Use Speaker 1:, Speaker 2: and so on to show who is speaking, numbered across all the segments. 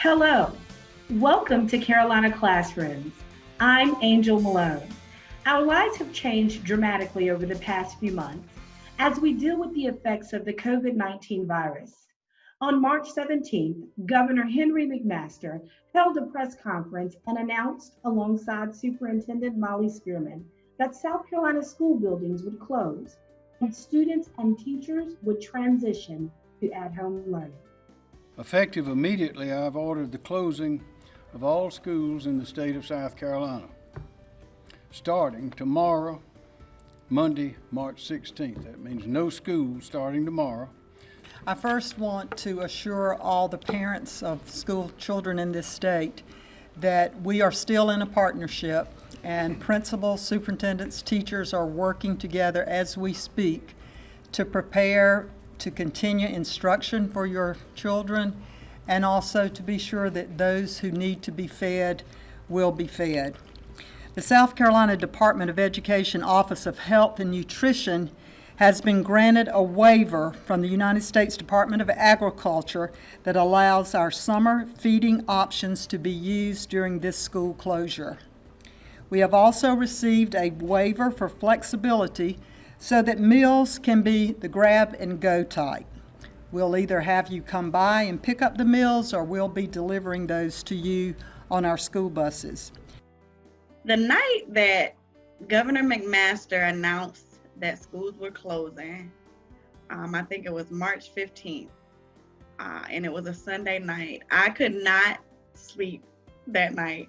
Speaker 1: Hello, welcome to Carolina Classrooms. I'm Angel Malone. Our lives have changed dramatically over the past few months as we deal with the effects of the COVID-19 virus. On March 17th, Governor Henry McMaster held a press conference and announced, alongside Superintendent Molly Spearman, that South Carolina school buildings would close and students and teachers would transition to at-home learning.
Speaker 2: Effective immediately, I've ordered the closing of all schools in the state of South Carolina, starting tomorrow, Monday, March 16th. That means no school starting tomorrow.
Speaker 3: I first want to assure all the parents of school children in this state that we are still in a partnership, and principals, superintendents, teachers are working together as we speak to prepare to continue instruction for your children, and also to be sure that those who need to be fed will be fed. The South Carolina Department of Education Office of Health and Nutrition has been granted a waiver from the United States Department of Agriculture that allows our summer feeding options to be used during this school closure. We have also received a waiver for flexibility so that meals can be the grab and go type. We'll either have you come by and pick up the meals, or we'll be delivering those to you on our school buses.
Speaker 4: The night that Governor McMaster announced that schools were closing, I think it was March 15th, and it was a Sunday night. I could not sleep that night.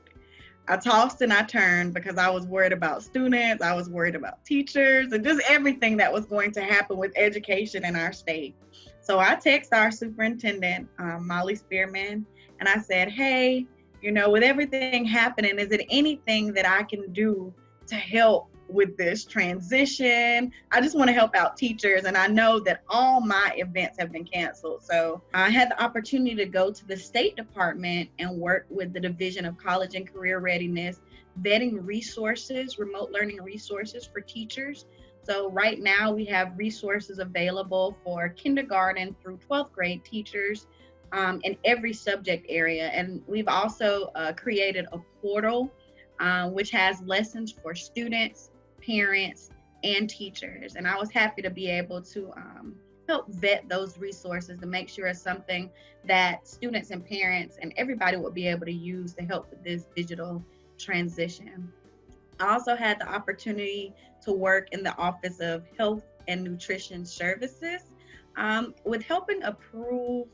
Speaker 4: I tossed and I turned because I was worried about students, I was worried about teachers, and just everything that was going to happen with education in our state. So I texted our superintendent, Molly Spearman, and I said, hey, with everything happening, is it anything that I can do to help with this transition? I just want to help out teachers, and I know that all my events have been canceled. So I had the opportunity to go to the State Department and work with the Division of College and Career Readiness, vetting resources, remote learning resources for teachers. So right now we have resources available for kindergarten through 12th grade teachers in every subject area. And we've also created a portal which has lessons for students, parents, and teachers. And I was happy to be able to help vet those resources to make sure it's something that students and parents and everybody will be able to use to help with this digital transition. I also had the opportunity to work in the Office of Health and Nutrition Services with helping approve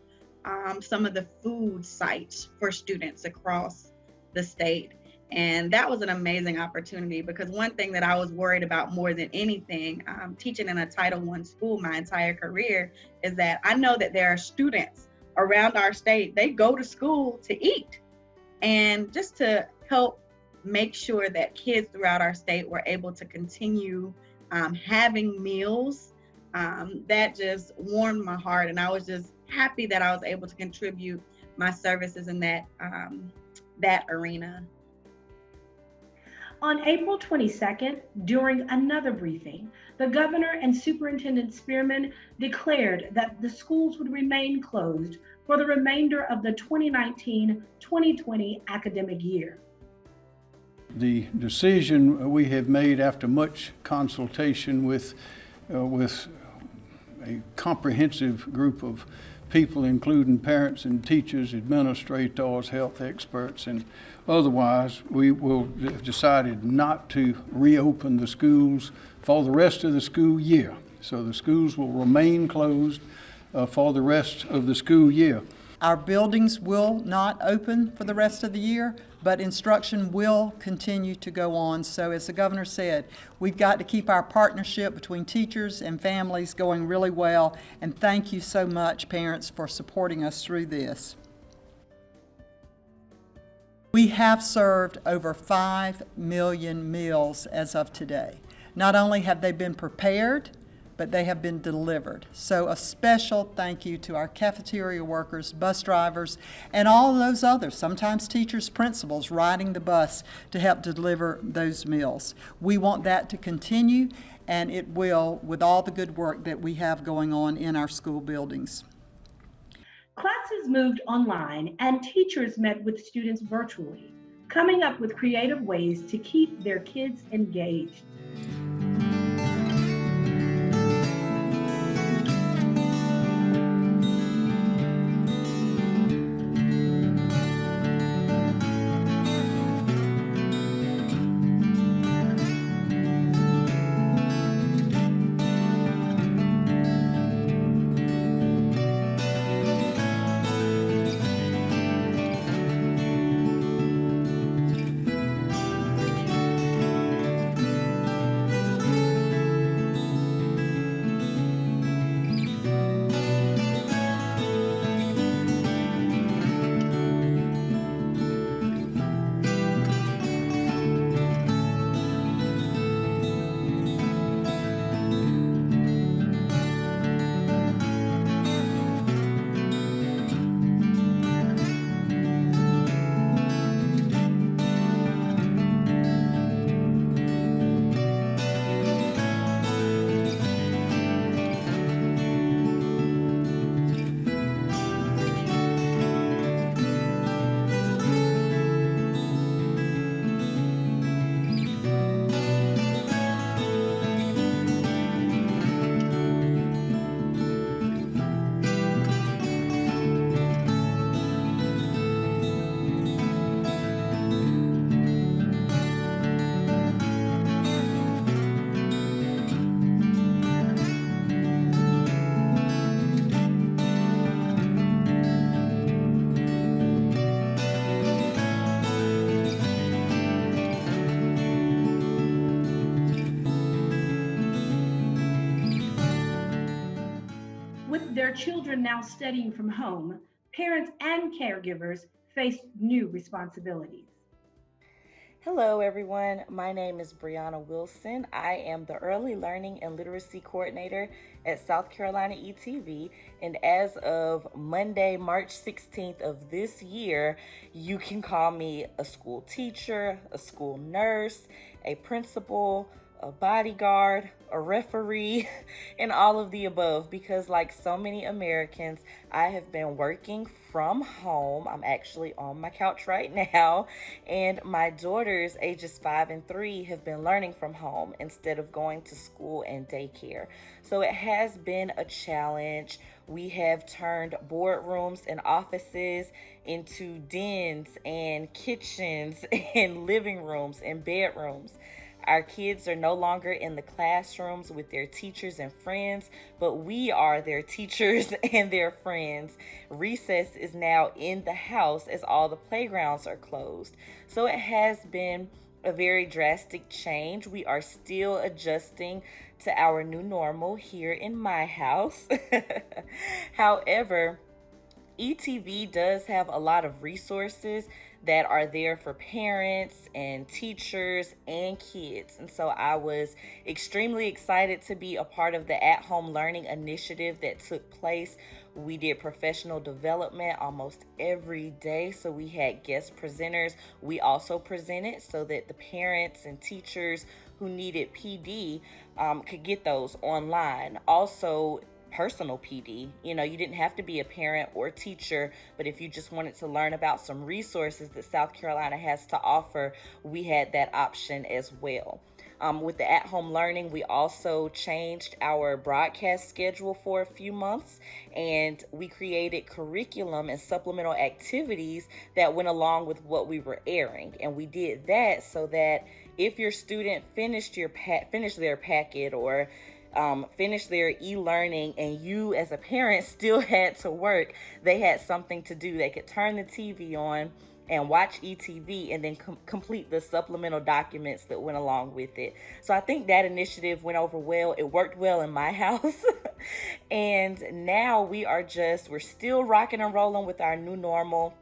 Speaker 4: some of the food sites for students across the state. And that was an amazing opportunity, because one thing that I was worried about more than anything, teaching in a Title I school my entire career, is that I know that there are students around our state, they go to school to eat. And just to help make sure that kids throughout our state were able to continue having meals, that just warmed my heart. And I was just happy that I was able to contribute my services in that arena.
Speaker 1: On April 22nd, during another briefing, the governor and Superintendent Spearman declared that the schools would remain closed for the remainder of the 2019-2020 academic year.
Speaker 2: The decision we have made after much consultation with a comprehensive group of people, including parents and teachers, administrators, health experts, and otherwise, we will have decided not to reopen the schools for the rest of the school year. So the schools will remain closed for the rest of the school year.
Speaker 3: Our buildings will not open for the rest of the year, but instruction will continue to go on. So as the governor said, we've got to keep our partnership between teachers and families going really well. And thank you so much, parents, for supporting us through this. We have served over 5 million meals as of today. Not only have they been prepared, but they have been delivered. So a special thank you to our cafeteria workers, bus drivers, and all those others, sometimes teachers, principals, riding the bus to help deliver those meals. We want that to continue, and it will, with all the good work that we have going on in our school buildings.
Speaker 1: Classes moved online and teachers met with students virtually, coming up with creative ways to keep their kids engaged. With their children now studying from home, parents and caregivers face new responsibilities.
Speaker 5: Hello, everyone. My name is Brianna Wilson. I am the Early Learning and Literacy Coordinator at South Carolina ETV. And as of Monday, March 16th of this year, you can call me a school teacher, a school nurse, a principal, a bodyguard, a referee, and all of the above, because like so many Americans, I have been working from home. I'm actually on my couch right now, and my daughters, ages 5 and 3, have been learning from home instead of going to school and daycare. So it has been a challenge. We have turned boardrooms and offices into dens and kitchens and living rooms and bedrooms. Our kids are no longer in the classrooms with their teachers and friends, but we are their teachers and their friends. Recess is now in the house as all the playgrounds are closed. So it has been a very drastic change. We are still adjusting to our new normal here in my house. However, ETV does have a lot of resources that are there for parents and teachers and kids. And so I was extremely excited to be a part of the at-home learning initiative that took place. We did professional development almost every day. So we had guest presenters. We also presented so that the parents and teachers who needed PD could get those online. Also, personal PD. You didn't have to be a parent or teacher, but if you just wanted to learn about some resources that South Carolina has to offer, we had that option as well. With the at-home learning, we also changed our broadcast schedule for a few months, and we created curriculum and supplemental activities that went along with what we were airing. And we did that so that if your student finished their packet or finish their e-learning and you as a parent still had to work, they had something to do. They could turn the TV on and watch ETV and then complete the supplemental documents that went along with it. So I think that initiative went over well. It worked well in my house. And now we're still rocking and rolling with our new normal.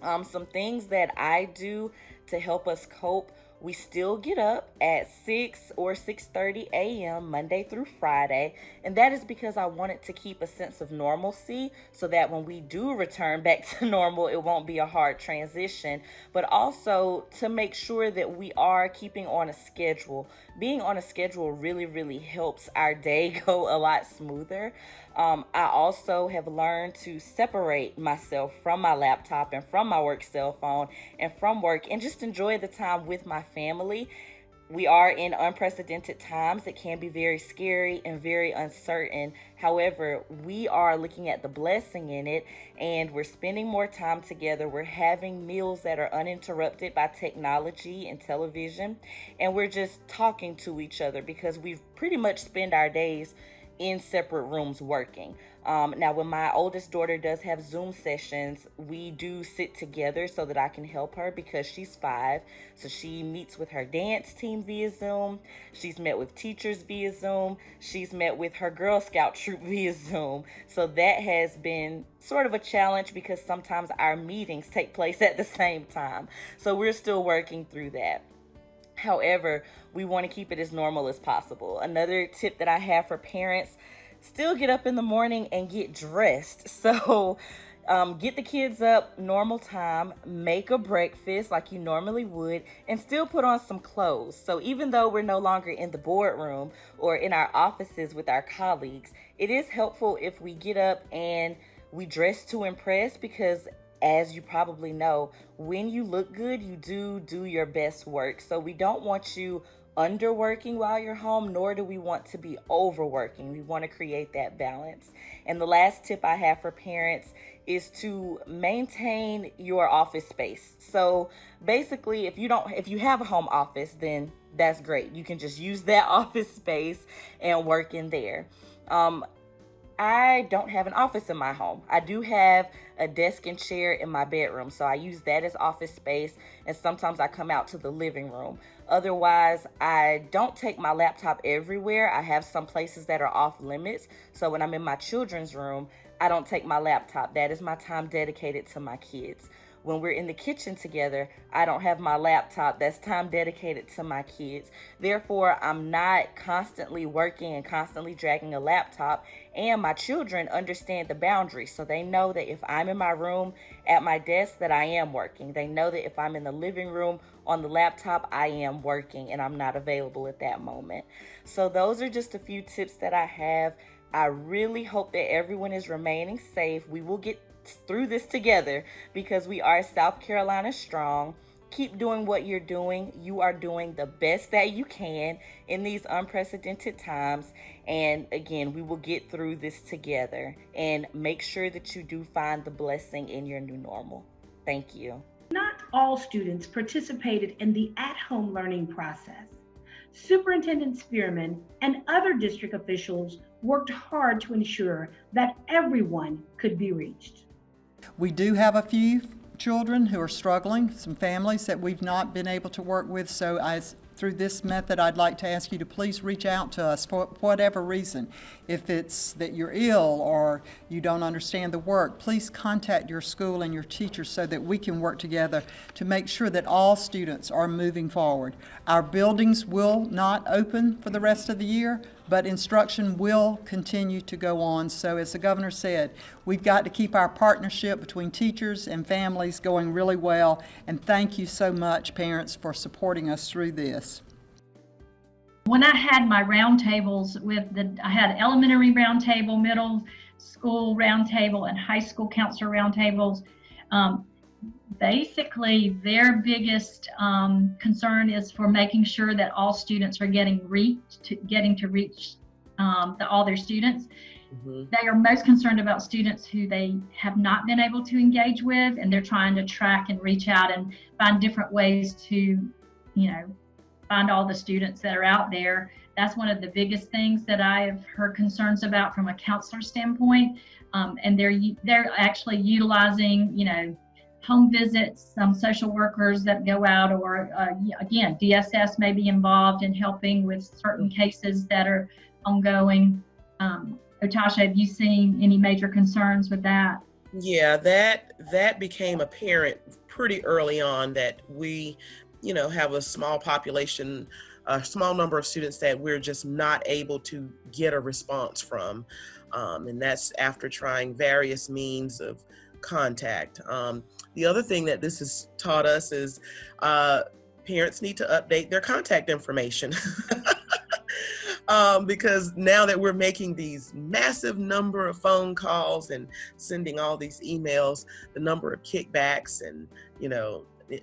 Speaker 5: Some things that I do to help us cope: we still get up at 6 or 6:30 a.m. Monday through Friday, and that is because I wanted to keep a sense of normalcy so that when we do return back to normal, it won't be a hard transition, but also to make sure that we are keeping on a schedule. Being on a schedule really, really helps our day go a lot smoother. I also have learned to separate myself from my laptop and from my work cell phone and from work and just enjoy the time with my family. We are in unprecedented times. It can be very scary and very uncertain. However, we are looking at the blessing in it, and we're spending more time together. We're having meals that are uninterrupted by technology and television, and we're just talking to each other because we pretty much spend our days in separate rooms working. Now, when my oldest daughter does have Zoom sessions, we do sit together so that I can help her because she's 5. So she meets with her dance team via Zoom. She's met with teachers via Zoom. She's met with her Girl Scout troop via Zoom. So that has been sort of a challenge because sometimes our meetings take place at the same time. So we're still working through that. However, we want to keep it as normal as possible. Another tip that I have for parents: still get up in the morning and get dressed. So get the kids up normal time, make a breakfast like you normally would, and still put on some clothes. So even though we're no longer in the boardroom or in our offices with our colleagues, it is helpful if we get up and we dress to impress, because as you probably know, when you look good, you do your best work. So we don't want you underworking while you're home, nor do we want to be overworking. We want to create that balance. And the last tip I have for parents is to maintain your office space. So basically, if you have a home office, then that's great. You can just use that office space and work in there. I don't have an office in my home. I do have a desk and chair in my bedroom, so I use that as office space, and sometimes I come out to the living room. Otherwise, I don't take my laptop everywhere. I have some places that are off limits, so when I'm in my children's room, I don't take my laptop. That is my time dedicated to my kids. When we're in the kitchen together, I don't have my laptop. That's time dedicated to my kids. Therefore, I'm not constantly working and constantly dragging a laptop. And my children understand the boundaries. So they know that if I'm in my room at my desk, that I am working. They know that if I'm in the living room on the laptop, I am working and I'm not available at that moment. So those are just a few tips that I have. I really hope that everyone is remaining safe. We will get through this together because we are South Carolina strong. Keep doing what you're doing. You are doing the best that you can in these unprecedented times. And again, we will get through this together, and make sure that you do find the blessing in your new normal. Thank you.
Speaker 1: Not all students participated in the at-home learning process. Superintendent Spearman and other district officials worked hard to ensure that everyone could be reached.
Speaker 3: We do have a few children who are struggling, some families that we've not been able to work with, so through this method, I'd like to ask you to please reach out to us for whatever reason. If it's that you're ill or you don't understand the work, please contact your school and your teachers so that we can work together to make sure that all students are moving forward. Our buildings will not open for the rest of the year, but instruction will continue to go on. So as the governor said, we've got to keep our partnership between teachers and families going really well. And thank you so much, parents, for supporting us through this.
Speaker 6: When I had my roundtables I had elementary roundtable, middle school roundtable, and high school counselor roundtables. Basically, their biggest concern is for making sure that all students are getting to reach all their students. Mm-hmm. They are most concerned about students who they have not been able to engage with, and they're trying to track and reach out and find different ways to, find all the students that are out there. That's one of the biggest things that I have heard concerns about from a counselor standpoint. And they're actually utilizing, home visits, some social workers that go out, or again, DSS may be involved in helping with certain cases that are ongoing. Otasha, have you seen any major concerns with that?
Speaker 7: Yeah, that became apparent pretty early on, that we, have a small population, a small number of students that we're just not able to get a response from. And that's after trying various means of contact. The other thing that this has taught us is parents need to update their contact information. because now that we're making these massive number of phone calls and sending all these emails, the number of kickbacks and,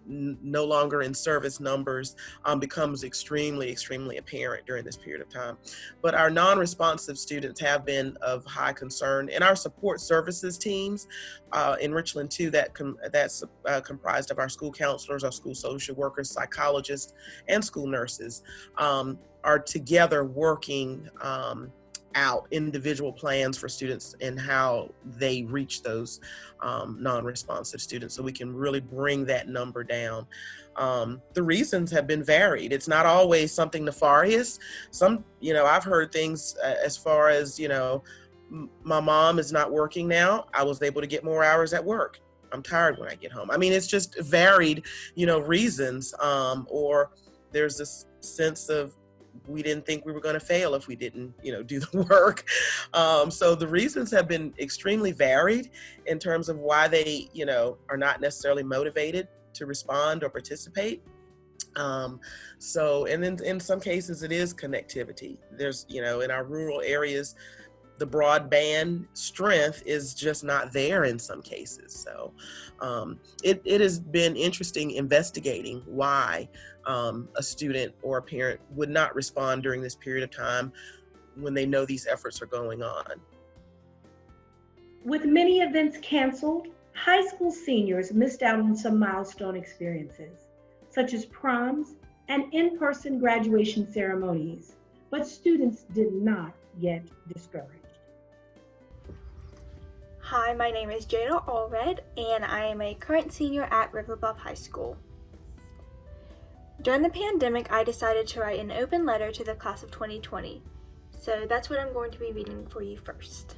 Speaker 7: no longer in service numbers becomes extremely apparent during this period of time. But our non-responsive students have been of high concern, and our support services teams in Richland too, that's comprised of our school counselors, our school social workers, psychologists, and school nurses, are together working out individual plans for students and how they reach those non-responsive students, so we can really bring that number down. The reasons have been varied. It's not always something nefarious. I've heard things as far as, my mom is not working now. I was able to get more hours at work. I'm tired when I get home. I mean, it's just varied, reasons, or there's this sense of, we didn't think we were going to fail if we didn't, do the work. So the reasons have been extremely varied in terms of why they, are not necessarily motivated to respond or participate. And then in some cases it is connectivity. There's, in our rural areas, the broadband strength is just not there in some cases. So it has been interesting investigating why a student or a parent would not respond during this period of time when they know these efforts are going on.
Speaker 1: With many events canceled, high school seniors missed out on some milestone experiences, such as proms and in-person graduation ceremonies, but students did not get discouraged.
Speaker 8: Hi, my name is Jada Allred, and I am a current senior at River Bluff High School. During the pandemic, I decided to write an open letter to the class of 2020, so that's what I'm going to be reading for you first.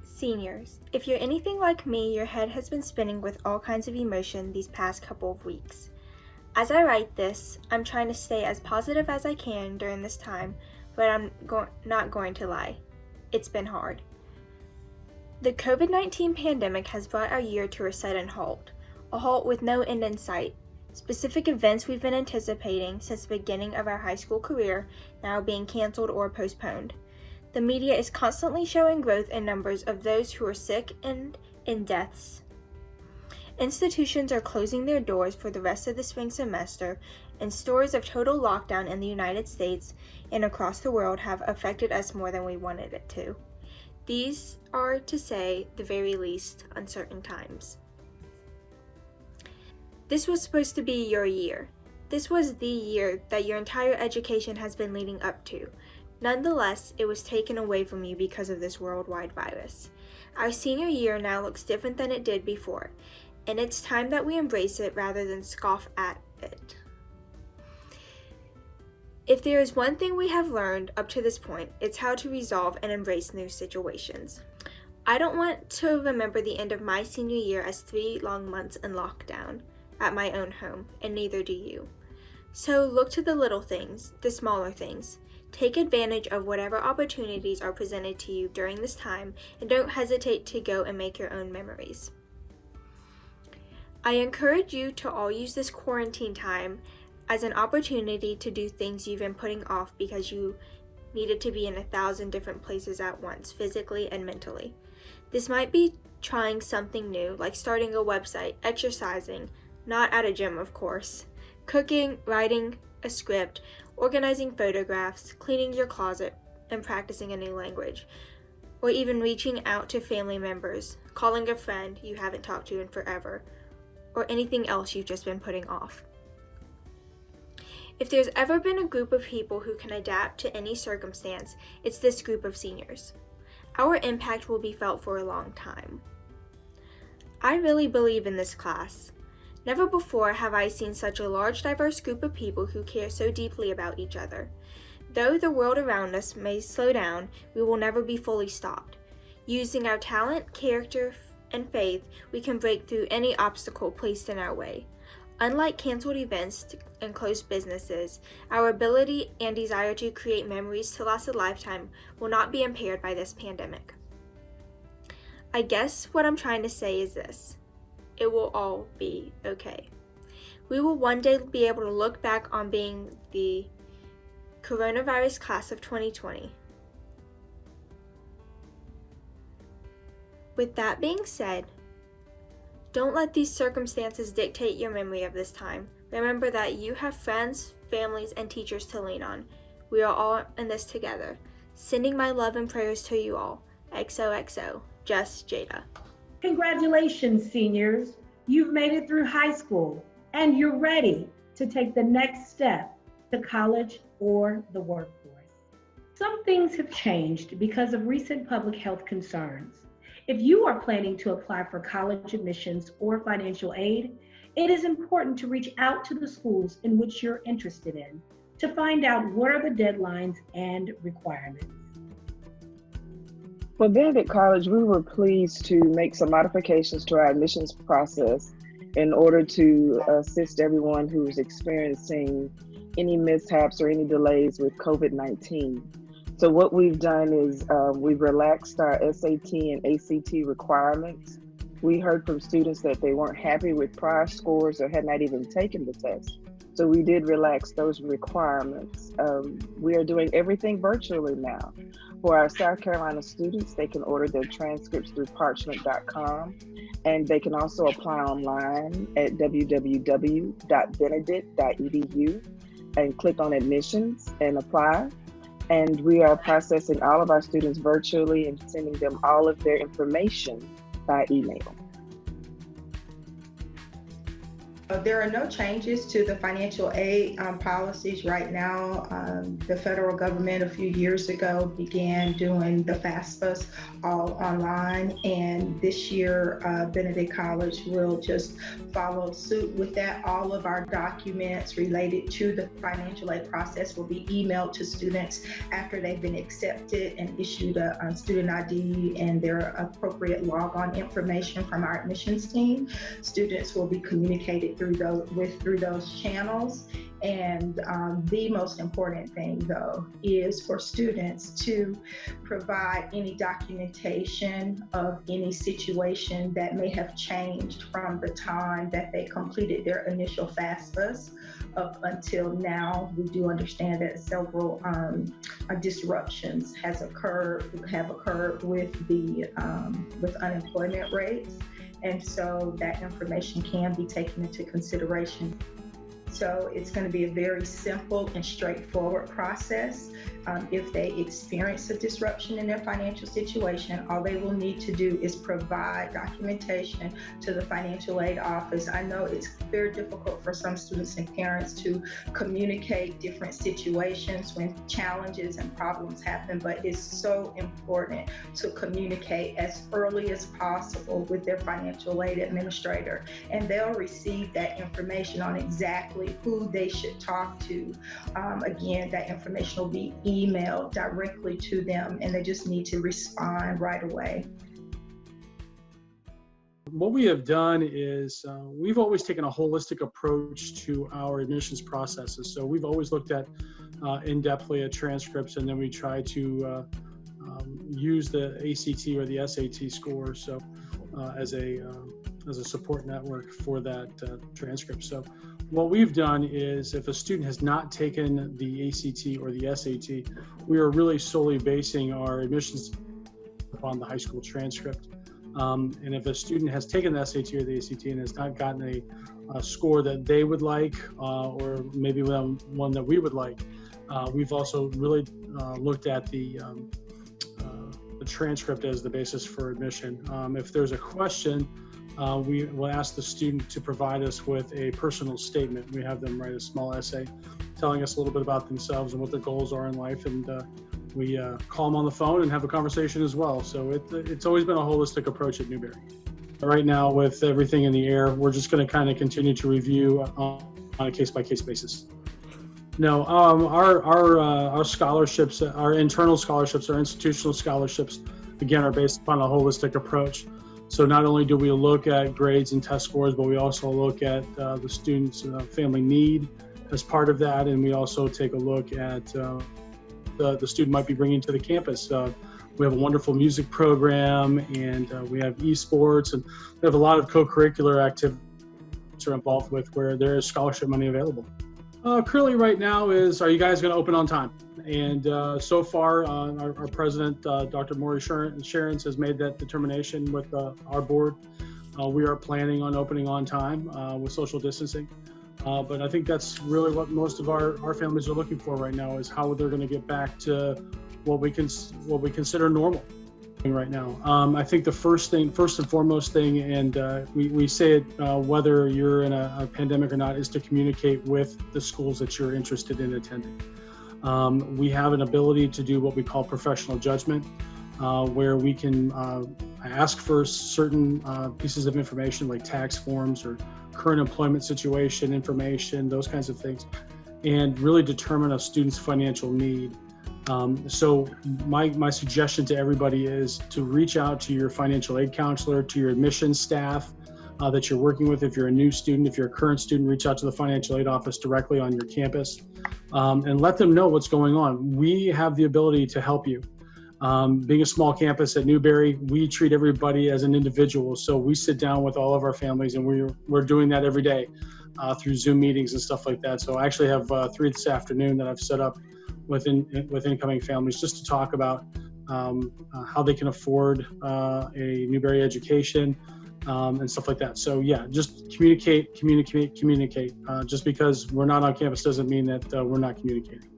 Speaker 8: Seniors, if you're anything like me, your head has been spinning with all kinds of emotion these past couple of weeks. As I write this, I'm trying to stay as positive as I can during this time, but I'm not going to lie. It's been hard. The COVID-19 pandemic has brought our year to a sudden halt, a halt with no end in sight. Specific events we've been anticipating since the beginning of our high school career now being canceled or postponed. The media is constantly showing growth in numbers of those who are sick and in deaths. Institutions are closing their doors for the rest of the spring semester, and stories of total lockdown in the United States and across the world have affected us more than we wanted it to. These are, to say the very least, uncertain times. This was supposed to be your year. This was the year that your entire education has been leading up to. Nonetheless, it was taken away from you because of this worldwide virus. Our senior year now looks different than it did before, and it's time that we embrace it rather than scoff at it. If there is one thing we have learned up to this point, it's how to resolve and embrace new situations. I don't want to remember the end of my senior year as 3 long months in lockdown at my own home, and neither do you. So look to the little things, the smaller things. Take advantage of whatever opportunities are presented to you during this time, and don't hesitate to go and make your own memories. I encourage you to all use this quarantine time as an opportunity to do things you've been putting off because you needed to be in 1,000 different places at once, physically and mentally. This might be trying something new, like starting a website, exercising, not at a gym of course, cooking, writing a script, organizing photographs, cleaning your closet, and practicing a new language, or even reaching out to family members, calling a friend you haven't talked to in forever, or anything else you've just been putting off. If there's ever been a group of people who can adapt to any circumstance, it's this group of seniors. Our impact will be felt for a long time. I really believe in this class. Never before have I seen such a large, diverse group of people who care so deeply about each other. Though the world around us may slow down, we will never be fully stopped. Using our talent, character, and faith, we can break through any obstacle placed in our way. Unlike canceled events and closed businesses, our ability and desire to create memories to last a lifetime will not be impaired by this pandemic. I guess what I'm trying to say is this: it will all be okay. We will one day be able to look back on being the Coronavirus Class of 2020. With that being said, don't let these circumstances dictate your memory of this time. Remember that you have friends, families, and teachers to lean on. We are all in this together. Sending my love and prayers to you all. XOXO, Just Jada.
Speaker 1: Congratulations, seniors. You've made it through high school and you're ready to take the next step to college or the workforce. Some things have changed because of recent public health concerns. If you are planning to apply for college admissions or financial aid, it is important to reach out to the schools in which you're interested in to find out what are the deadlines and requirements.
Speaker 9: For Benedict College, we were pleased to make some modifications to our admissions process in order to assist everyone who's experiencing any mishaps or any delays with COVID-19. So what we've done is we've relaxed our SAT and ACT requirements. We heard from students that they weren't happy with prior scores or had not even taken the test. So we did relax those requirements. We are doing everything virtually now. For our South Carolina students, they can order their transcripts through parchment.com, and they can also apply online at www.benedict.edu and click on admissions and apply. And we are processing all of our students virtually and sending them all of their information by email.
Speaker 10: There are no changes to the financial aid policies right now. The federal government a few years ago began doing the FAFSA all online, and this year Benedict College will just follow suit with that. All of our documents related to the financial aid process will be emailed to students after they've been accepted and issued a student ID and their appropriate log-on information from our admissions team. Students will be communicated through those channels. And the most important thing, though, is for students to provide any documentation of any situation that may have changed from the time that they completed their initial FAFSA up until now. We do understand that several disruptions have occurred with unemployment rates. And so that information can be taken into consideration. So it's going to be a very simple and straightforward process. If they experience a disruption in their financial situation, all they will need to do is provide documentation to the financial aid office. I know it's very difficult for some students and parents to communicate different situations when challenges and problems happen, but it's so important to communicate as early as possible with their financial aid administrator, and they'll receive that information on exactly who they should talk to. Again, that information will be emailed directly to them, and they just need to respond right away.
Speaker 11: What we have done is we've always taken a holistic approach to our admissions processes. So we've always looked at in-depthly at transcripts, and then we try to use the ACT or the SAT score as a support network for that transcript. So what we've done is if a student has not taken the ACT or the SAT, we are really solely basing our admissions upon the high school transcript. And if a student has taken the SAT or the ACT and has not gotten a score that they would like, or maybe one that we would like, we've also really looked at the transcript as the basis for admission. If there's a question, we will ask the student to provide us with a personal statement. We have them write a small essay telling us a little bit about themselves and what their goals are in life, and we call them on the phone and have a conversation as well. So it's always been a holistic approach at Newberry. Right now, with everything in the air, we're just going to kind of continue to review on a case-by-case basis. No, our scholarships, our internal scholarships, our institutional scholarships, again, are based upon a holistic approach. So not only do we look at grades and test scores, but we also look at the student's family need as part of that, and we also take a look at the student might be bringing to the campus. We have a wonderful music program, and we have esports, and we have a lot of co-curricular activities are involved with where there is scholarship money available. Currently right now is, are you guys going to open on time? And so far, our president, Dr. Maury Sharons, has made that determination with our board. We are planning on opening on time with social distancing. But I think that's really what most of our families are looking for right now, is how they're going to get back to what we consider normal right now. I think the first and foremost thing, and we say it whether you're in a pandemic or not, is to communicate with the schools that you're interested in attending. We have an ability to do what we call professional judgment, where we can ask for certain pieces of information like tax forms or current employment situation information, those kinds of things, and really determine a student's financial need. So my suggestion to everybody is to reach out to your financial aid counselor, to your admissions staff that you're working with. If you're a new student, if you're a current student, reach out to the financial aid office directly on your campus and let them know what's going on. We have the ability to help you. Being a small campus at Newberry, we treat everybody as an individual. So we sit down with all of our families, and we're doing that every day through Zoom meetings and stuff like that. So I actually have 3 this afternoon that I've set up with incoming families just to talk about how they can afford a Newberry education and stuff like that. So yeah, just communicate. Just because we're not on campus doesn't mean that we're not communicating.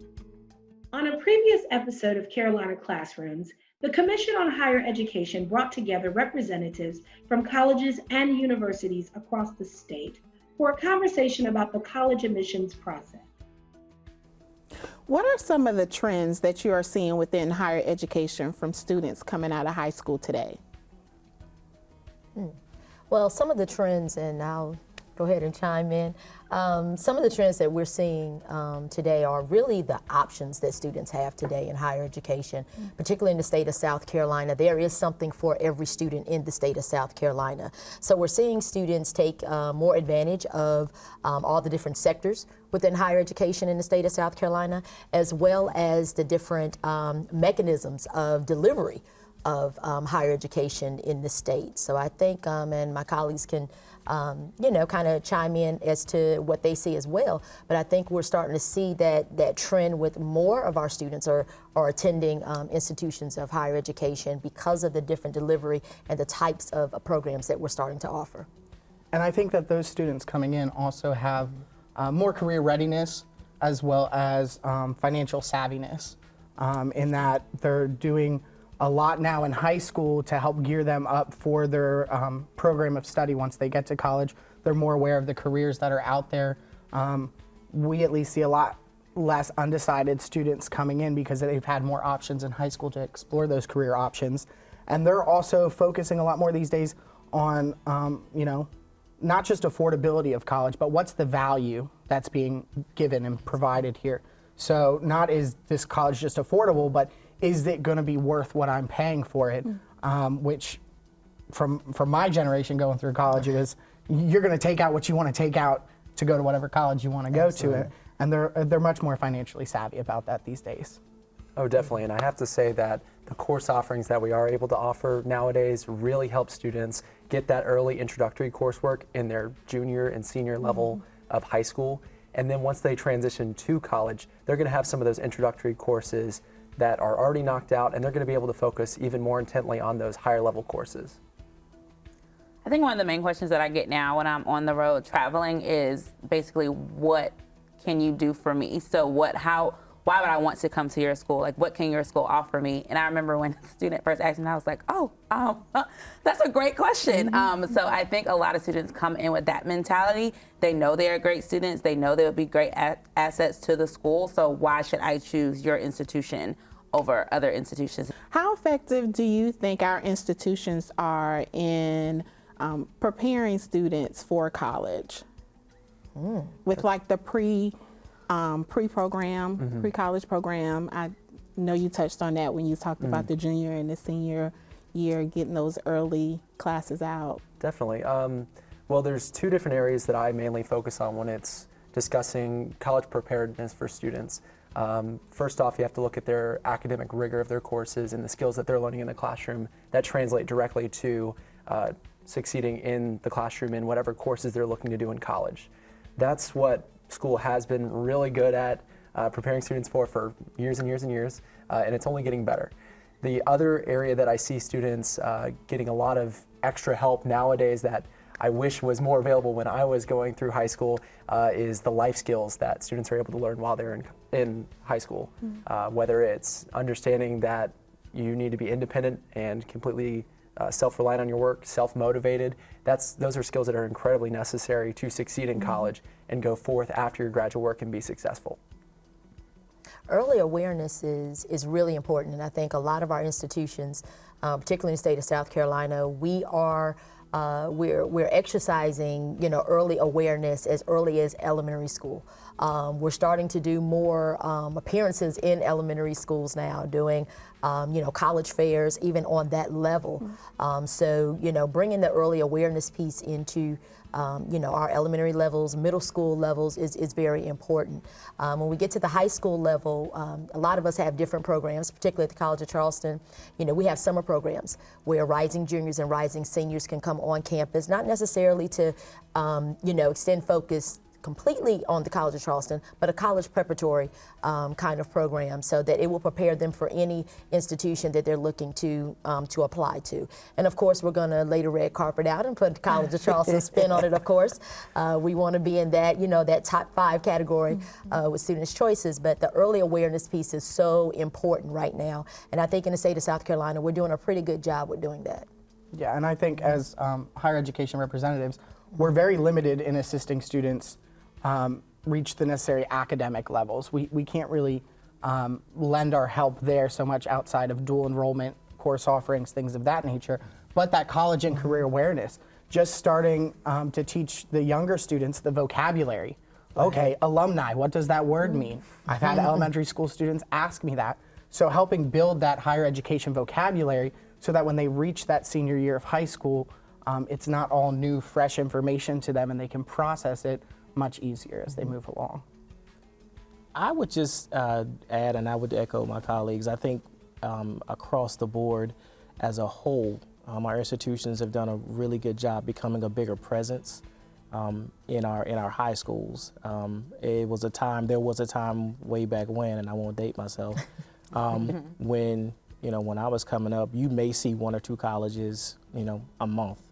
Speaker 1: On a previous episode of Carolina Classrooms, the Commission on Higher Education brought together representatives from colleges and universities across the state for a conversation about the college admissions process.
Speaker 12: What are some of the trends that you are seeing within higher education from students coming out of high school today?
Speaker 13: Well, some of the trends, and I'll go ahead and chime in. Some of the trends that we're seeing today are really the options that students have today in higher education, particularly in the state of South Carolina. There is something for every student in the state of South Carolina. So we're seeing students take more advantage of all the different sectors within higher education in the state of South Carolina, as well as the different mechanisms of delivery of higher education in the state. So I think, and my colleagues can kind of chime in as to what they see as well. But I think we're starting to see that trend with more of our students are attending institutions of higher education because of the different delivery and the types of programs that we're starting to offer.
Speaker 14: And I think that those students coming in also have more career readiness as well as financial savviness in that they're doing a lot now in high school to help gear them up for their program of study. Once they get to college, they're more aware of the careers that are out there. We at least see a lot less undecided students coming in because they've had more options in high school to explore those career options. And they're also focusing a lot more these days on, not just affordability of college, but what's the value that's being given and provided here. So not is this college just affordable, but is it going to be worth what I'm paying for it? Which, from my generation going through college, it was you're going to take out what you want to take out to go to whatever college you want to go to it, and they're much more financially savvy about that these days.
Speaker 15: Oh, definitely, and I have to say that the course offerings that we are able to offer nowadays really help students get that early introductory coursework in their junior and senior level of high school, and then once they transition to college, they're going to have some of those introductory courses that are already knocked out, and they're going to be able to focus even more intently on those higher level courses.
Speaker 16: I think one of the main questions that I get now when I'm on the road traveling is basically, what can you do for me? So why would I want to come to your school? Like, what can your school offer me? And I remember when a student first asked me, I was like, that's a great question. So I think a lot of students come in with that mentality. They know they're great students. They know they would be great assets to the school. So why should I choose your institution over other institutions?
Speaker 12: How effective do you think our institutions are in preparing students for college? With like the pre-program, pre-college program. I know you touched on that when you talked about the junior and the senior year, getting those early classes out.
Speaker 15: Definitely. Well, there's 2 different areas that I mainly focus on when it's discussing college preparedness for students. First off, you have to look at their academic rigor of their courses and the skills that they're learning in the classroom that translate directly to succeeding in the classroom in whatever courses they're looking to do in college. That's what school has been really good at preparing students for years and years and years, and it's only getting better. The other area that I see students getting a lot of extra help nowadays that I wish was more available when I was going through high school is the life skills that students are able to learn while they're in high school. Whether it's understanding that you need to be independent and completely self-reliant on your work, self-motivated, those are skills that are incredibly necessary to succeed in college and go forth after your graduate work and be successful.
Speaker 13: Early awareness is really important, and I think a lot of our institutions, particularly in the state of South Carolina, we're exercising, early awareness as early as elementary school. We're starting to do more appearances in elementary schools now, doing college fairs, even on that level. So bringing the early awareness piece into our elementary levels, middle school levels is very important. When we get to the high school level, a lot of us have different programs, particularly at the College of Charleston. We have summer programs where rising juniors and rising seniors can come on campus, not necessarily to, extend focus completely on the College of Charleston, but a college preparatory kind of program, so that it will prepare them for any institution that they're looking to apply to. And of course, we're going to lay the red carpet out and put the College of Charleston spin on it. Of course, we want to be in that that top 5 category with students' choices. But the early awareness piece is so important right now, and I think in the state of South Carolina, we're doing a pretty good job with doing that.
Speaker 14: Yeah, and I think as higher education representatives, we're very limited in assisting students reach the necessary academic levels. We can't really lend our help there so much outside of dual enrollment, course offerings, things of that nature. But that college and career awareness, just starting to teach the younger students the vocabulary. Okay, alumni, what does that word mean? I've had elementary school students ask me that. So helping build that higher education vocabulary so that when they reach that senior year of high school, it's not all new, fresh information to them, and they can process it much easier as they move along.
Speaker 17: I would just add, and I would echo my colleagues, I think across the board as a whole, our institutions have done a really good job becoming a bigger presence in our high schools. There was a time way back when, and I won't date myself, when I was coming up, you may see 1 or 2 colleges, a month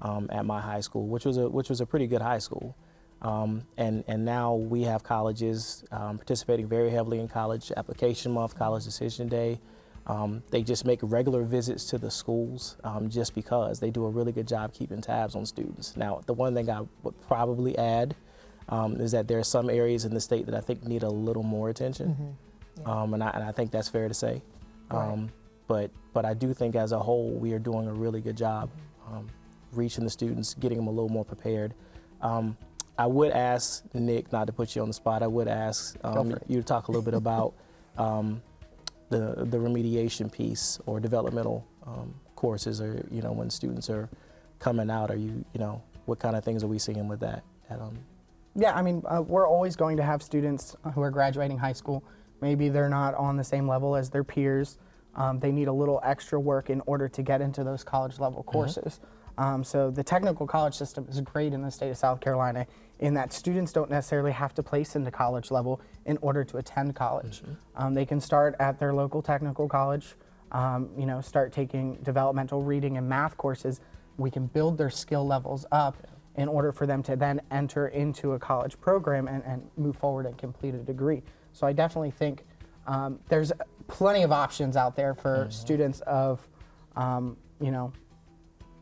Speaker 17: at my high school, which was a pretty good high school. And now we have colleges participating very heavily in College Application Month, College Decision Day. They just make regular visits to the schools just because they do a really good job keeping tabs on students. Now, the one thing I would probably add is that there are some areas in the state that I think need a little more attention, and I think that's fair to say. Right. But I do think as a whole we are doing a really good job reaching the students, getting them a little more prepared. I would ask Nick, not to put you on the spot, I would ask you to talk a little bit about the remediation piece or developmental courses, or when students are coming out, what kind of things are we seeing with that?
Speaker 14: Yeah, I mean, we're always going to have students who are graduating high school. Maybe they're not on the same level as their peers. They need a little extra work in order to get into those college level courses. So the technical college system is great in the state of South Carolina in that students don't necessarily have to place into college level in order to attend college. They can start at their local technical college, start taking developmental reading and math courses. We can build their skill levels up in order for them to then enter into a college program and move forward and complete a degree. So I definitely think there's plenty of options out there for students of,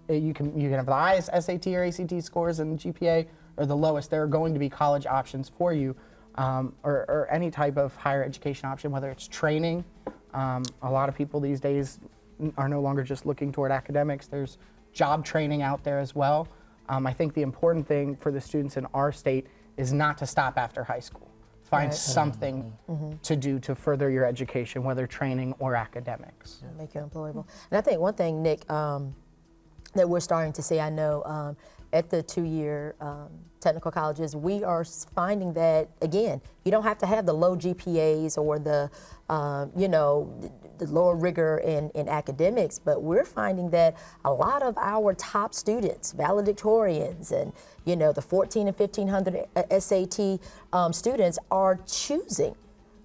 Speaker 14: you can have the highest SAT or ACT scores and GPA or the lowest. There are going to be college options for you, or any type of higher education option, whether it's training. A lot of people these days are no longer just looking toward academics. There's job training out there as well. I think the important thing for the students in our state is not to stop after high school. Find something to do to further your education, whether training or academics.
Speaker 13: Make you employable. And I think one thing, Nick, that we're starting to see. I know at the two-year technical colleges, we are finding that, again, you don't have to have the low GPAs or the, the lower rigor in academics, but we're finding that a lot of our top students, valedictorians, and the 14 and 1500 SAT students are choosing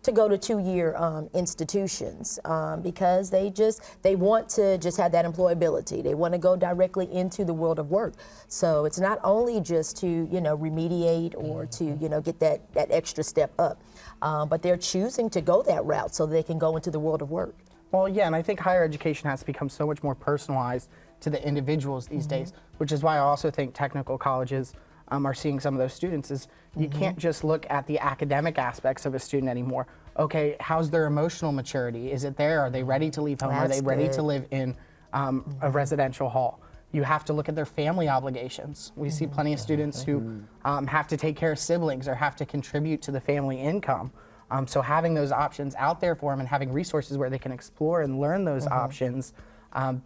Speaker 13: to go to two-year institutions because they want to just have that employability. They want to go directly into the world of work. So it's not only just to remediate or to get that extra step up, but they're choosing to go that route so they can go into the world of work.
Speaker 14: Well, yeah, and I think higher education has become so much more personalized to the individuals these days, which is why I also think technical colleges are seeing some of those students is you can't just look at the academic aspects of a student anymore. Okay, how's their emotional maturity? Is it there? Are they ready to leave home? Are they ready to live in a residential hall? You have to look at their family obligations. We see plenty of students who have to take care of siblings or have to contribute to the family income. So having those options out there for them and having resources where they can explore and learn those options,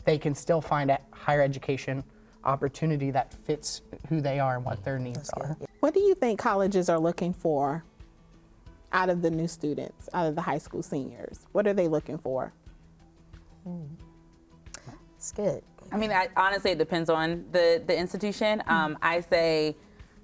Speaker 14: they can still find a higher education opportunity that fits who they are and what their needs are.
Speaker 12: What do you think colleges are looking for out of the new students, out of the high school seniors? What are they looking for?
Speaker 13: It's good.
Speaker 16: I mean, honestly, it depends on the institution. I say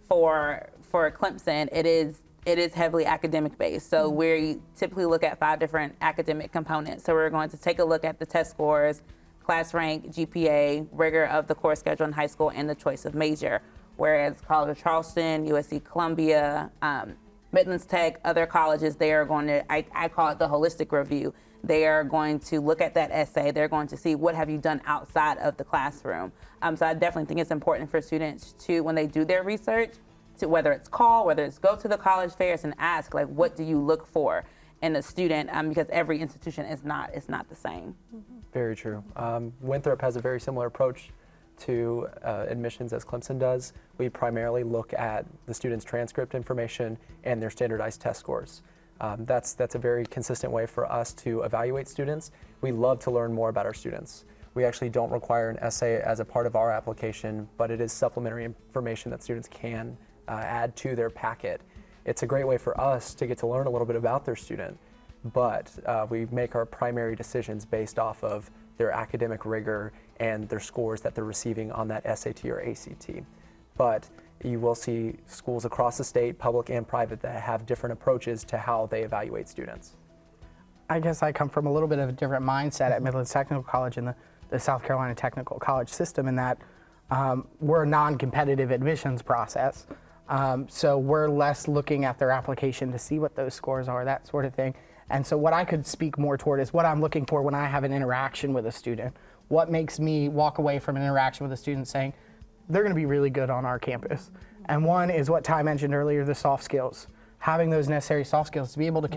Speaker 16: for Clemson, it is heavily academic based. So we typically look at 5 different academic components. So we're going to take a look at the test scores, class rank, GPA, rigor of the course schedule in high school, and the choice of major. Whereas College of Charleston, USC Columbia, Midlands Tech, other colleges, they are going to, I call it the holistic review. They are going to look at that essay. They're going to see what have you done outside of the classroom. So I definitely think it's important for students to, when they do their research, to whether it's call, whether it's go to the college fairs and ask, like, what do you look for in a student? Because every institution is not the same.
Speaker 15: Very true. Winthrop has a very similar approach to admissions as Clemson does. We primarily look at the student's transcript information and their standardized test scores. That's a very consistent way for us to evaluate students. We love to learn more about our students. We actually don't require an essay as a part of our application, but it is supplementary information that students can add to their packet. It's a great way for us to get to learn a little bit about their student, but we make our primary decisions based off of their academic rigor and their scores that they're receiving on that SAT or ACT. But you will see schools across the state, public and private, that have different approaches to how they evaluate students.
Speaker 14: I guess I come from a little bit of a different mindset at Midlands Technical College and the South Carolina Technical College system in that we're a non-competitive admissions process. So we're less looking at their application to see what those scores are, that sort of thing. And so what I could speak more toward is what I'm looking for when I have an interaction with a student. What makes me walk away from an interaction with a student saying, they're going to be really good on our campus. And one is what Ty mentioned earlier, the soft skills. Having those necessary soft skills to be able to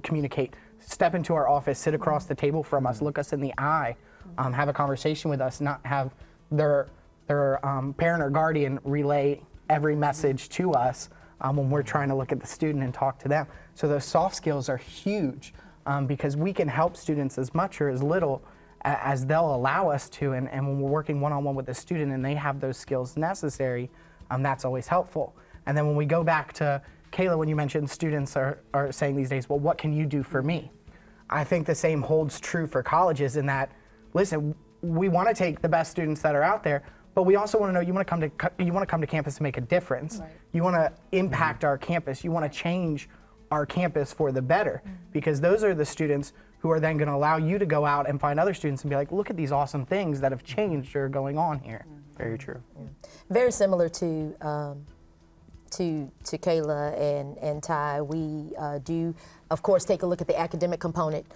Speaker 14: communicate, step into our office, sit across the table from us, look us in the eye, have a conversation with us, not have their parent or guardian relay every message to us when we're trying to look at the student and talk to them. So those soft skills are huge because we can help students as much or as little as they'll allow us to, and when we're working one-on-one with the student and they have those skills necessary, that's always helpful. And then when we go back to Kayla, when you mentioned students are saying these days, well, what can you do for me? I think the same holds true for colleges in that, listen, we want to take the best students that are out there, but we also want to know you want to come to campus to make a difference. Right. You want to impact our campus. You want to change our campus for the better, because those are the students who are then going to allow you to go out and find other students and be like, look at these awesome things that have changed or are going on here.
Speaker 15: Very true.
Speaker 13: Very similar to Kayla and Ty. We do, of course, take a look at the academic component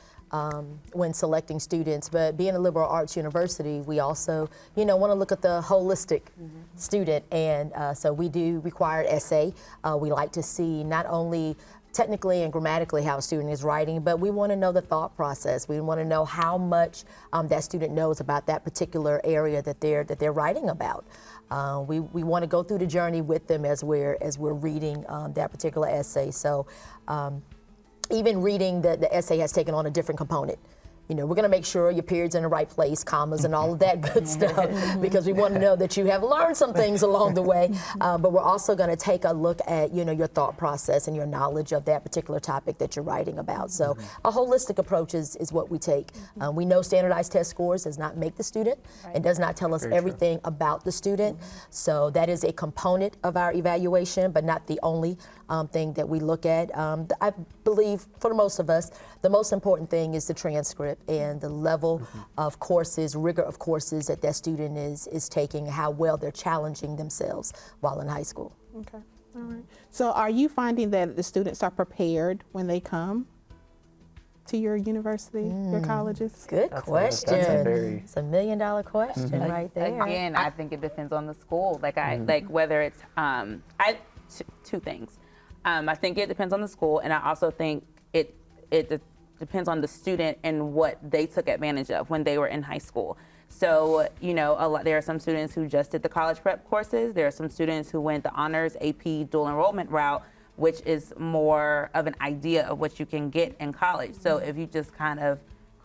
Speaker 13: when selecting students, but being a liberal arts university, we also, want to look at the holistic student, and so we do require essay. We like to see not only technically and grammatically how a student is writing, but we want to know the thought process. We want to know how much that student knows about that particular area that they're writing about. We want to go through the journey with them as we're reading that particular essay. So even reading the essay has taken on a different component. we're going to make sure your period's in the right place, commas and all of that good stuff, because we want to know that you have learned some things along the way. But we're also going to take a look at, your thought process and your knowledge of that particular topic that you're writing about. So a holistic approach is what we take. We know standardized test scores does not make the student. It does not tell us everything about the student. So that is a component of our evaluation, but not the only thing that we look at. I believe for most of us, the most important thing is the transcript and the level of courses, rigor of courses that student is taking, how well they're challenging themselves while in high school.
Speaker 12: Okay, all right. So are you finding that the students are prepared when they come to your university, your colleges?
Speaker 13: Good question. It's $1 million question right there.
Speaker 16: Again, I think it depends on the school. Like whether it's two things. I think it depends on the school, and I also think it depends on the student and what they took advantage of when they were in high school. So, there are some students who just did the college prep courses. There are some students who went the honors AP dual enrollment route, which is more of an idea of what you can get in college. So if you just kind of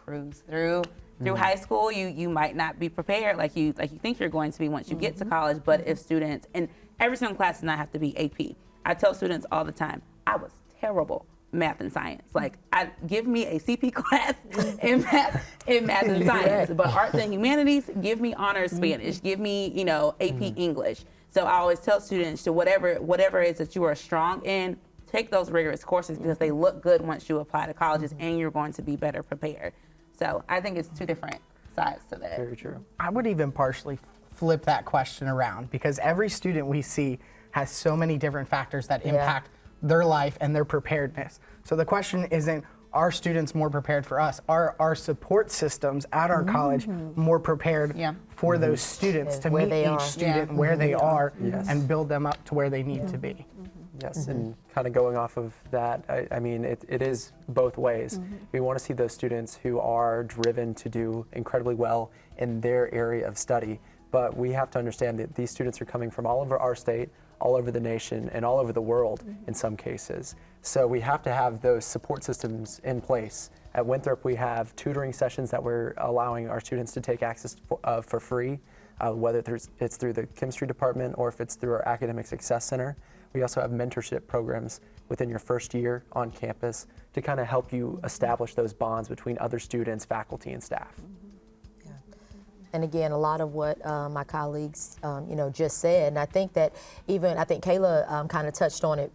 Speaker 16: cruise through high school, you might not be prepared like you think you're going to be once you get to college. But if students, and every single class does not have to be AP. I tell students all the time, I was terrible math and science. Like, give me a CP class in math and science. But arts and humanities, give me honors Spanish, give me, AP English. So I always tell students to whatever it is that you are strong in, take those rigorous courses because they look good once you apply to colleges and you're going to be better prepared. So I think it's two different sides to that.
Speaker 14: Very true. I would even partially flip that question around, because every student we see has so many different factors that impact their life and their preparedness. So the question isn't, are students more prepared for us? Are our support systems at our college more prepared for those students to meet each student where they are and build them up to where they need to be?
Speaker 15: Yes, and kind of going off of that, I mean, it is both ways. We want to see those students who are driven to do incredibly well in their area of study, but we have to understand that these students are coming from all over our state, all over the nation, and all over the world in some cases. So we have to have those support systems in place. At Winthrop, we have tutoring sessions that we're allowing our students to take access for free, whether it's through the chemistry department or if it's through our academic success center. We also have mentorship programs within your first year on campus to kind of help you establish those bonds between other students, faculty, and staff.
Speaker 13: And again, a lot of what my colleagues, just said, and I think that I think Kayla kind of touched on it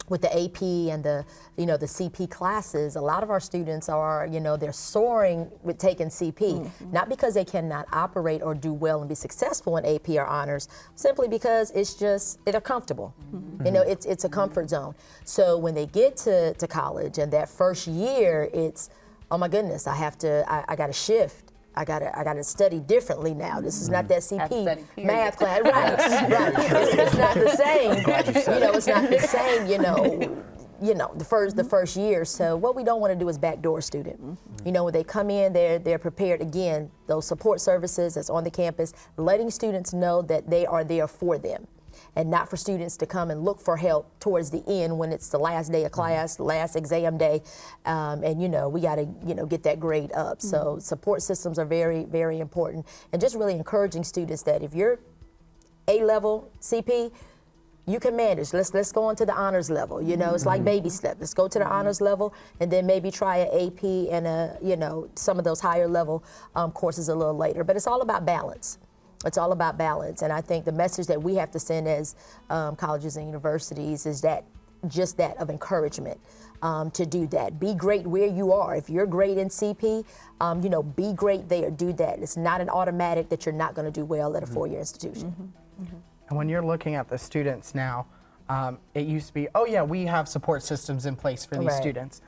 Speaker 13: with the AP and the CP classes. A lot of our students are, they're soaring with taking CP, not because they cannot operate or do well and be successful in AP or honors, simply because they're comfortable. It's a comfort zone. So when they get to college and that first year, it's, oh my goodness, I got to shift. I gotta study differently now. This is not that CP math class, right? It's not the same. It's not the same. The first year. So what we don't want to do is backdoor student. When they come in, they're prepared. Again, those support services that's on the campus, letting students know that they are there for them, and not for students to come and look for help towards the end when it's the last day of class, last exam day, and we got to get that grade up. So support systems are very, very important, and just really encouraging students that if you're A-level CP, you can manage. Let's go on to the honors level. It's like baby step. Let's go to the honors level, and then maybe try an AP and some of those higher level courses a little later. But it's all about balance. It's all about balance, and I think the message that we have to send as colleges and universities is that of encouragement to do that. Be great where you are. If you're great in CP, be great there. Do that. It's not an automatic that you're not going to do well at a four-year institution.
Speaker 14: And when you're looking at the students now, it used to be, we have support systems in place for these students.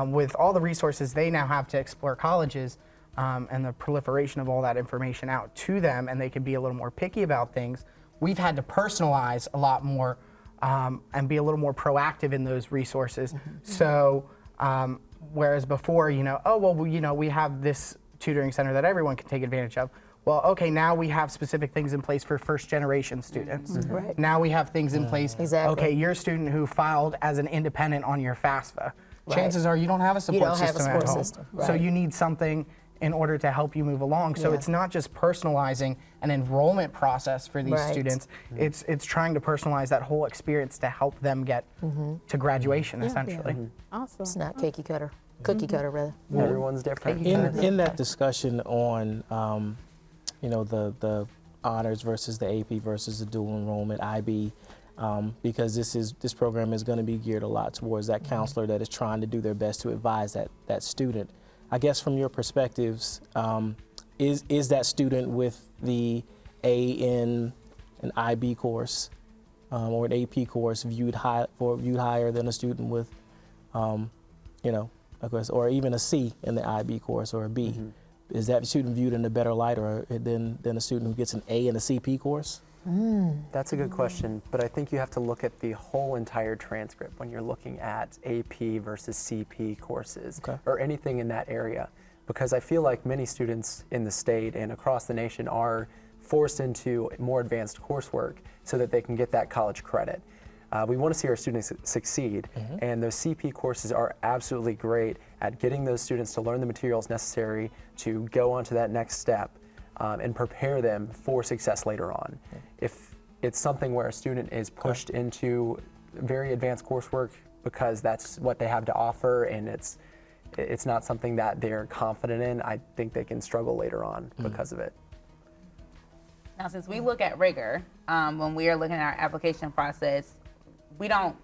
Speaker 14: With all the resources they now have to explore colleges, and the proliferation of all that information out to them, and they can be a little more picky about things, we've had to personalize a lot more and be a little more proactive in those resources. So whereas before, we have this tutoring center that everyone can take advantage of. Well, okay, now we have specific things in place for first generation students. Now we have things in place. Okay, you're a student who filed as an independent on your FAFSA. chances are you don't have a support
Speaker 13: don't have a
Speaker 14: system
Speaker 13: support
Speaker 14: at home.
Speaker 13: system,
Speaker 14: So
Speaker 13: right.
Speaker 14: you need something in order to help you move along. So
Speaker 13: Yeah.
Speaker 14: it's not just personalizing an enrollment process for these
Speaker 13: Right.
Speaker 14: students. It's trying to personalize that whole experience to help them get to graduation, essentially.
Speaker 12: Awesome.
Speaker 13: It's not cookie cutter rather.
Speaker 15: Everyone's different.
Speaker 17: In that discussion on, the honors versus the AP versus the dual enrollment IB, because this program is going to be geared a lot towards that counselor that is trying to do their best to advise that student. I guess from your perspectives, is that student with the A in an IB course or an AP course viewed higher than a student with, of course, or even a C in the IB course or a B? Is that student viewed in a better light than a student who gets an A in a CP course?
Speaker 15: That's a good question, but I think you have to look at the whole entire transcript when you're looking at AP versus CP courses or anything in that area, because I feel like many students in the state and across the nation are forced into more advanced coursework so that they can get that college credit. We want to see our students succeed, and those CP courses are absolutely great at getting those students to learn the materials necessary to go on to that next step and prepare them for success later on. If it's something where a student is pushed into very advanced coursework because that's what they have to offer and it's not something that they're confident in, I think they can struggle later on because of it.
Speaker 16: Now, since we look at rigor, when we are looking at our application process, we don't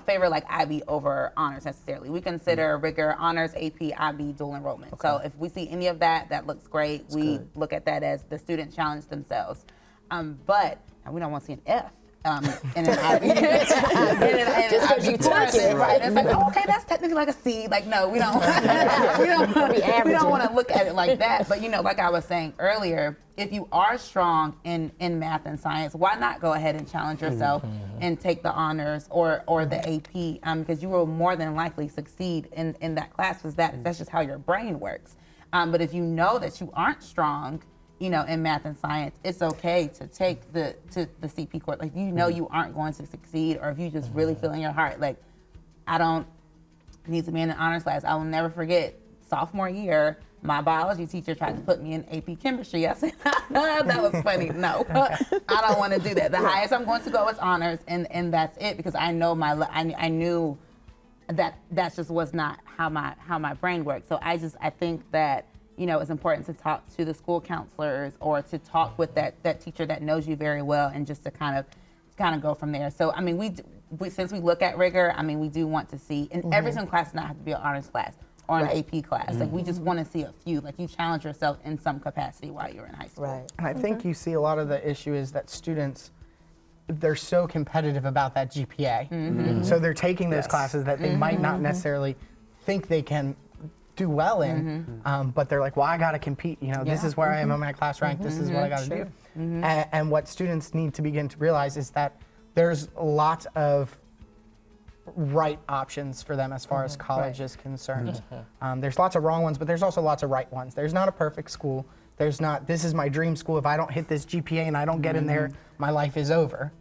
Speaker 16: favor like IB over honors necessarily. We consider rigor, honors, AP, IB, dual enrollment. So if we see any of that looks great. We look at that as the student challenge themselves. But and we don't want to see an F in an IB.
Speaker 13: Just because you took it,
Speaker 16: right? It's like, oh, okay, that's technically like a C. Like, no, we don't. we don't want to look at it like that. But like I was saying earlier, if you are strong in math and science, why not go ahead and challenge yourself and take the honors or the AP? Because you will more than likely succeed in that class, because that's just how your brain works. But if you know that you aren't strong, in math and science, it's okay to take the CP course. Like, you aren't going to succeed, or if you just really feel in your heart, like, I don't need to be in an honors class. I will never forget, sophomore year, my biology teacher tried to put me in AP chemistry. I said, that was funny. No, I don't want to do that. The highest I'm going to go is honors, and that's it, because I know I knew that just was not how my brain worked. So I think that it's important to talk to the school counselors or to talk with that teacher that knows you very well, and just to kind of go from there. So we since we look at rigor, we do want to see, and every single class does not have to be an honors class or an AP class. Like, we just want to see a few. Like, you challenge yourself in some capacity while you're in high school.
Speaker 13: Right.
Speaker 14: And I think you see a lot of the issue is that students, they're so competitive about that GPA. So they're taking those classes that they might not necessarily think they can do well in, but they're like, well, I got to compete. This is where I am on my class rank. This is what I got to do. And what students need to begin to realize is that there's lots of right options for them as far as college is concerned. There's lots of wrong ones, but there's also lots of right ones. There's not a perfect school. There's not, this is my dream school. If I don't hit this GPA and I don't get in there, my life is over.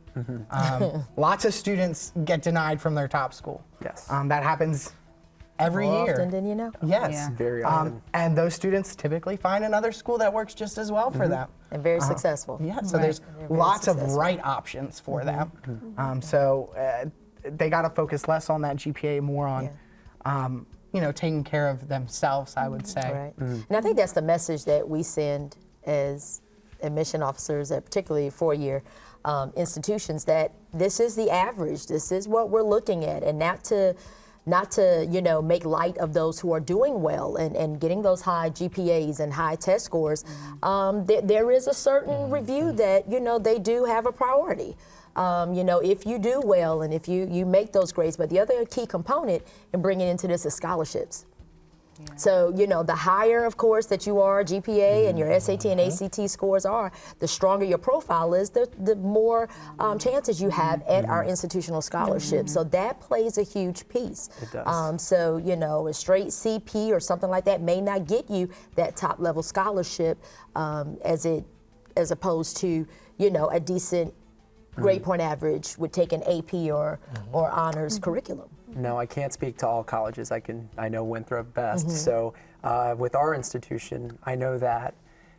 Speaker 14: Lots of students get denied from their top school.
Speaker 15: Yes.
Speaker 14: That happens every
Speaker 13: More
Speaker 14: year.
Speaker 13: often than you know.
Speaker 14: Yes.
Speaker 13: Yeah.
Speaker 15: Very often.
Speaker 14: And those students typically find another school that works just as well for them.
Speaker 13: And very successful.
Speaker 14: Yeah, so there's lots of right options for them. So they got to focus less on that GPA, more on, taking care of themselves, I would say.
Speaker 13: Right. And I think that's the message that we send as admission officers at particularly four-year institutions, that this is the average, this is what we're looking at, and not to make light of those who are doing well and getting those high GPAs and high test scores. There is a certain review that, they do have a priority. If you do well and if you make those grades, but the other key component in bringing into this is scholarships. Yeah. So, the higher, of course, that you are GPA and your SAT and ACT scores are, the stronger your profile is, the more chances you have at our institutional scholarships. So that plays a huge piece.
Speaker 15: It does.
Speaker 13: So, a straight CP or something like that may not get you that top level scholarship as opposed to, a decent grade point average would take an AP or honors curriculum.
Speaker 15: No, I can't speak to all colleges. I know Winthrop best. So with our institution, I know that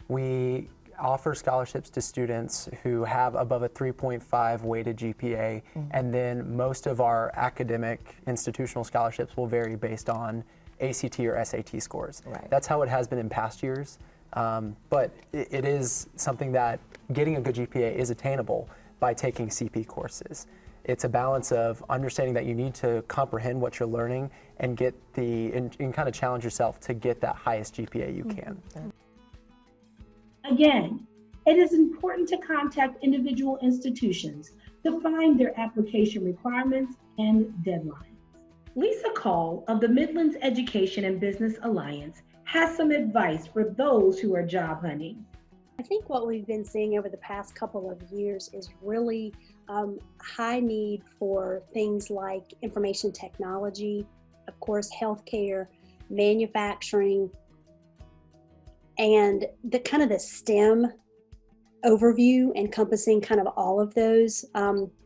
Speaker 15: we offer scholarships to students who have above a 3.5 weighted GPA, and then most of our academic institutional scholarships will vary based on ACT or SAT scores.
Speaker 13: Right.
Speaker 15: That's how it has been in past years, but it is something that getting a good GPA is attainable by taking CP courses. It's a balance of understanding that you need to comprehend what you're learning and get and kind of challenge yourself to get that highest GPA you can.
Speaker 1: Again, it is important to contact individual institutions to find their application requirements and deadlines. Lisa Call of the Midlands Education and Business Alliance has some advice for those who are job hunting.
Speaker 18: I think what we've been seeing over the past couple of years is really high need for things like information technology, of course, healthcare, manufacturing, and the kind of the STEM overview encompassing kind of all of those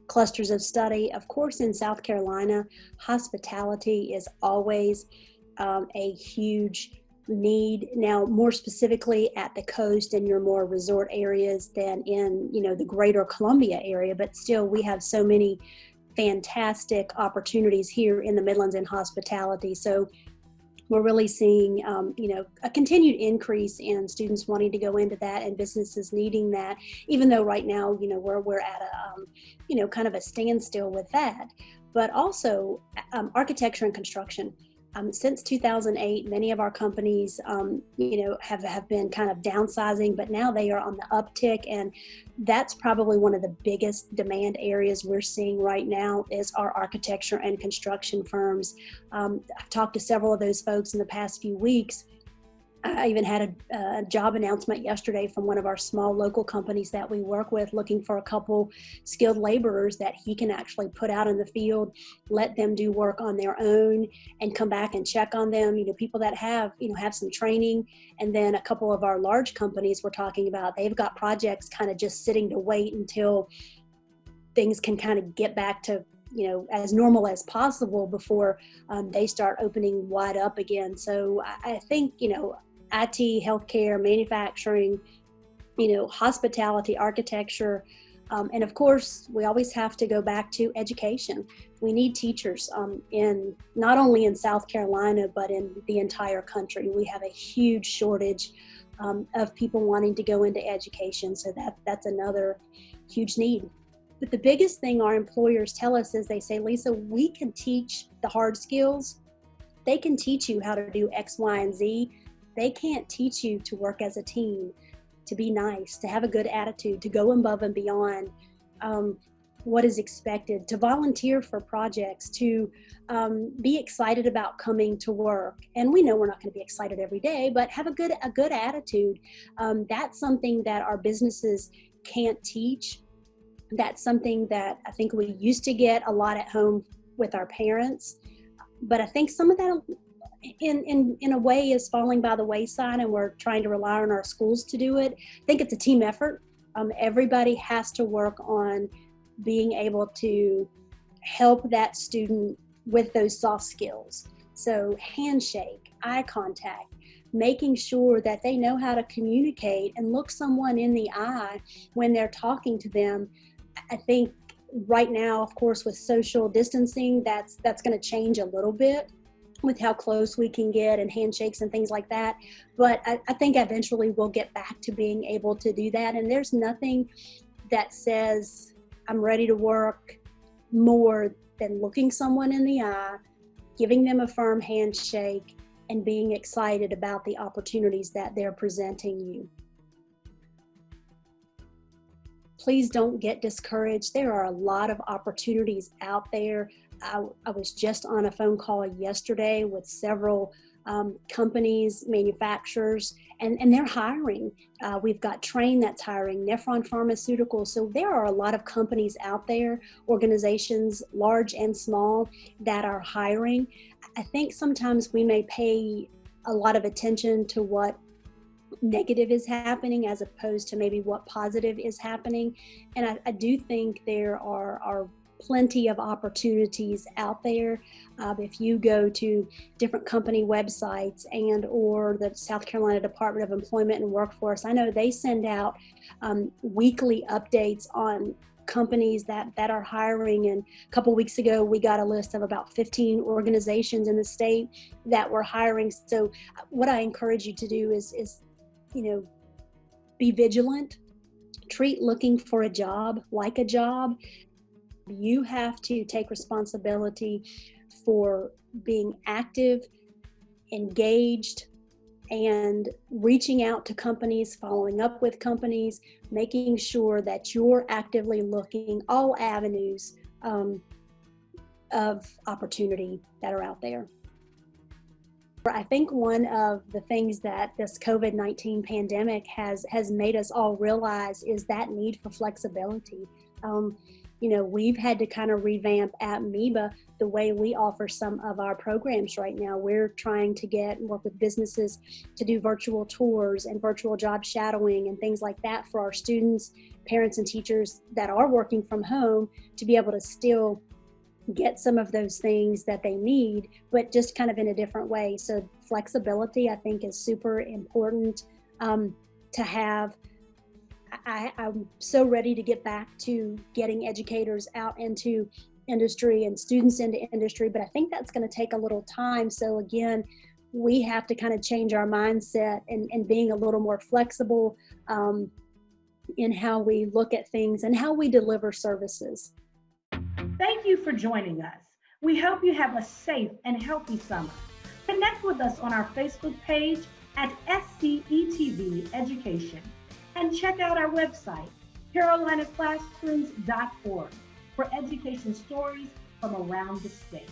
Speaker 18: clusters of study. Of course, in South Carolina, hospitality is always a huge need. Now, more specifically at the coast and your more resort areas than in, the greater Columbia area, but still we have so many fantastic opportunities here in the Midlands in hospitality. So we're really seeing, a continued increase in students wanting to go into that and businesses needing that, even though right now, we're at a, kind of a standstill with that. But also architecture and construction. Since 2008, many of our companies, have been kind of downsizing, but now they are on the uptick. And that's probably one of the biggest demand areas we're seeing right now is our architecture and construction firms. I've talked to several of those folks in the past few weeks. I even had a job announcement yesterday from one of our small local companies that we work with, looking for a couple skilled laborers that he can actually put out in the field, let them do work on their own and come back and check on them. People that have some training. And then a couple of our large companies we're talking about, they've got projects kind of just sitting to wait until things can kind of get back to as normal as possible before they start opening wide up again. So I think, IT, healthcare, manufacturing, hospitality, architecture, and of course, we always have to go back to education. We need teachers in not only in South Carolina, but in the entire country. We have a huge shortage of people wanting to go into education. So that's another huge need. But the biggest thing our employers tell us is they say, Lisa, we can teach the hard skills. They can teach you how to do X, Y, and Z. They can't teach you to work as a team, to be nice, to have a good attitude, to go above and beyond what is expected, to volunteer for projects, to be excited about coming to work. And we know we're not going to be excited every day, but have a good attitude. That's something that our businesses can't teach. That's something that I think we used to get a lot at home with our parents. But I think some of that in a way is falling by the wayside, and we're trying to rely on our schools to do it. I think it's a team effort. Everybody has to work on being able to help that student with those soft skills. So handshake, eye contact, making sure that they know how to communicate and look someone in the eye when they're talking to them. I think right now, of course, with social distancing, that's going to change a little bit with how close we can get and handshakes and things like that. But I think eventually we'll get back to being able to do that. And there's nothing that says I'm ready to work more than looking someone in the eye, giving them a firm handshake, and being excited about the opportunities that they're presenting you. Please don't get discouraged. There are a lot of opportunities out there. I was just on a phone call yesterday with several companies, manufacturers, and they're hiring. We've got Train that's hiring, Nephron Pharmaceuticals. So there are a lot of companies out there, organizations, large and small, that are hiring. I think sometimes we may pay a lot of attention to what negative is happening as opposed to maybe what positive is happening. And I do think there are plenty of opportunities out there. If you go to different company websites and or the South Carolina Department of Employment and Workforce, I know they send out weekly updates on companies that are hiring. And a couple weeks ago, we got a list of about 15 organizations in the state that were hiring. So what I encourage you to do is be vigilant, treat looking for a job like a job. You have to take responsibility for being active, engaged, and reaching out to companies, following up with companies, making sure that you're actively looking all avenues of opportunity that are out there. I think one of the things that this COVID-19 pandemic has made us all realize is that need for flexibility. We've had to kind of revamp at MEBA the way we offer some of our programs right now. We're trying to work with businesses to do virtual tours and virtual job shadowing and things like that for our students, parents, and teachers that are working from home to be able to still get some of those things that they need, but just kind of in a different way. So flexibility, I think, is super important to have. I'm so ready to get back to getting educators out into industry and students into industry, but I think that's going to take a little time. So again, we have to kind of change our mindset and being a little more flexible in how we look at things and how we deliver services.
Speaker 1: Thank you for joining us. We hope you have a safe and healthy summer. Connect with us on our Facebook page at SCETV Education and check out our website, carolinaclassrooms.org, for education stories from around the state.